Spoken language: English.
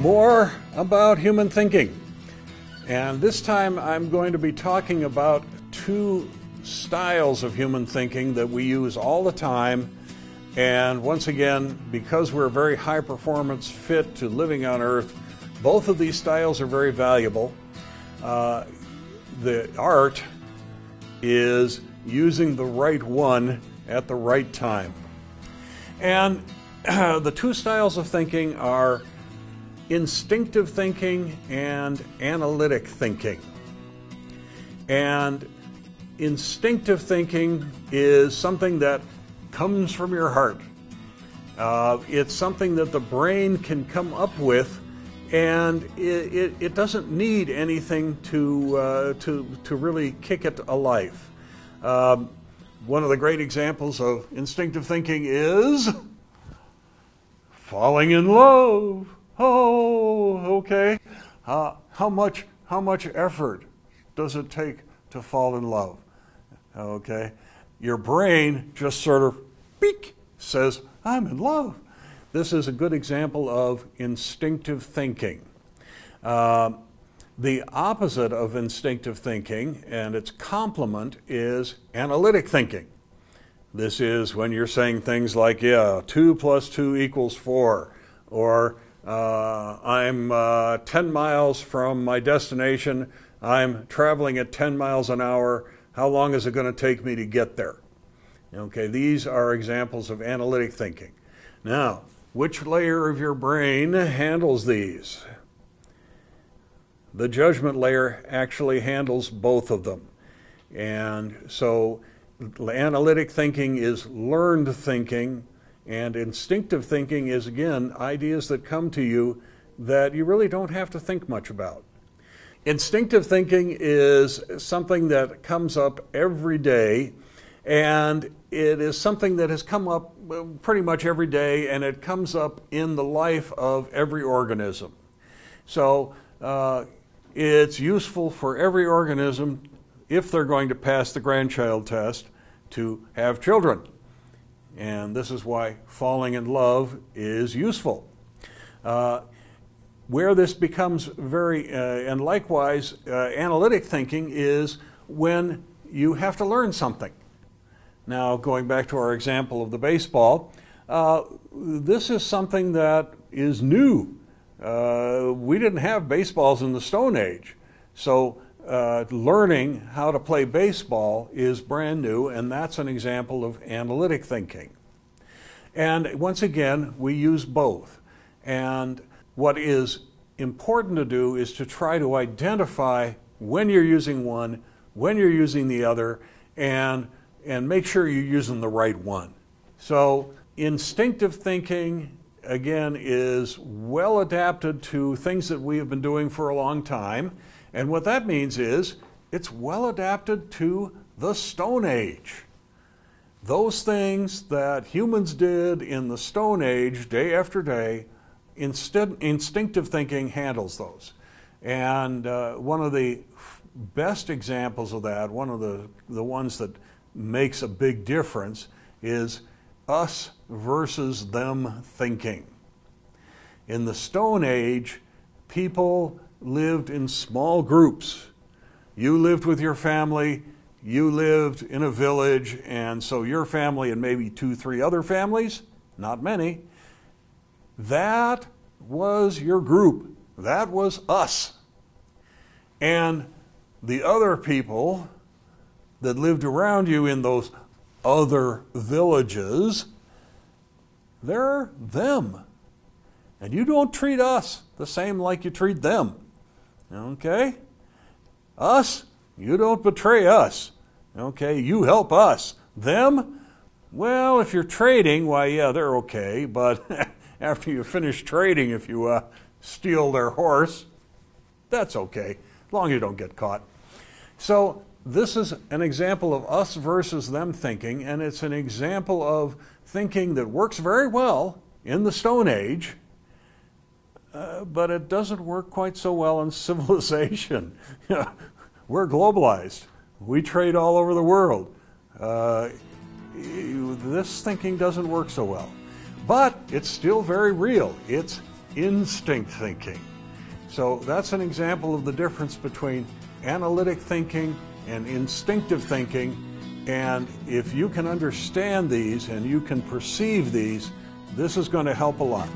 more about human thinking. And this time I'm going to be talking about two styles of human thinking that we use all the time. And once again, because we're very high performance fit to living on Earth, both of these styles are very valuable. The art is using the right one at the right time. And the two styles of thinking are instinctive thinking and analytic thinking. And instinctive thinking is something that comes from your heart. It's something that the brain can come up with, and it doesn't need anything to really kick it alive. One of the great examples of instinctive thinking is falling in love. Oh, okay. How much effort does it take to fall in love? Okay. Your brain just sort of beep says, I'm in love. This is a good example of instinctive thinking. The opposite of instinctive thinking, and its complement, is analytic thinking. This is when you're saying things like, yeah, 2 + 2 = 4, or I'm 10 miles from my destination, I'm traveling at 10 miles an hour, how long is it going to take me to get there? Okay, these are examples of analytic thinking. Now, which layer of your brain handles these? The judgment layer actually handles both of them. And so analytic thinking is learned thinking, and instinctive thinking is, again, ideas that come to you that you really don't have to think much about. Instinctive thinking is something that comes up every day, and it is something that has come up pretty much every day, and it comes up in the life of every organism. So it's useful for every organism, if they're going to pass the grandchild test, to have children. And this is why falling in love is useful. Where this becomes very, and likewise, analytic thinking is when you have to learn something. Now, going back to our example of the baseball, this is something that is new. We didn't have baseballs in the Stone Age. So learning how to play baseball is brand new, and that's an example of analytic thinking. And once again, we use both. And what is important to do is to try to identify when you're using one, when you're using the other, and make sure you're using the right one. So instinctive thinking, again, is well adapted to things that we have been doing for a long time. And what that means is it's well adapted to the Stone Age. Those things that humans did in the Stone Age, day after day, instinctive thinking handles those. And one of the best examples of that, one of the ones that makes a big difference, is us versus them thinking. In the Stone Age, people lived in small groups. You lived with your family, you lived in a village, and so your family and maybe 2, 3 other families, not many, that was your group. That was us. And the other people that lived around you in those other villages, they're them. And you don't treat us the same like you treat them. Okay? Us, you don't betray us. Okay? You help us. Them, well, if you're trading, why, yeah, they're okay. But after you finish trading, if you steal their horse, that's okay, as long as you don't get caught. So this is an example of us versus them thinking, and it's an example of thinking that works very well in the Stone Age, but it doesn't work quite so well in civilization. We're globalized. We trade all over the world. This thinking doesn't work so well. But it's still very real. It's instinct thinking. So that's an example of the difference between analytic thinking and instinctive thinking. And if you can understand these and you can perceive these, this is going to help a lot.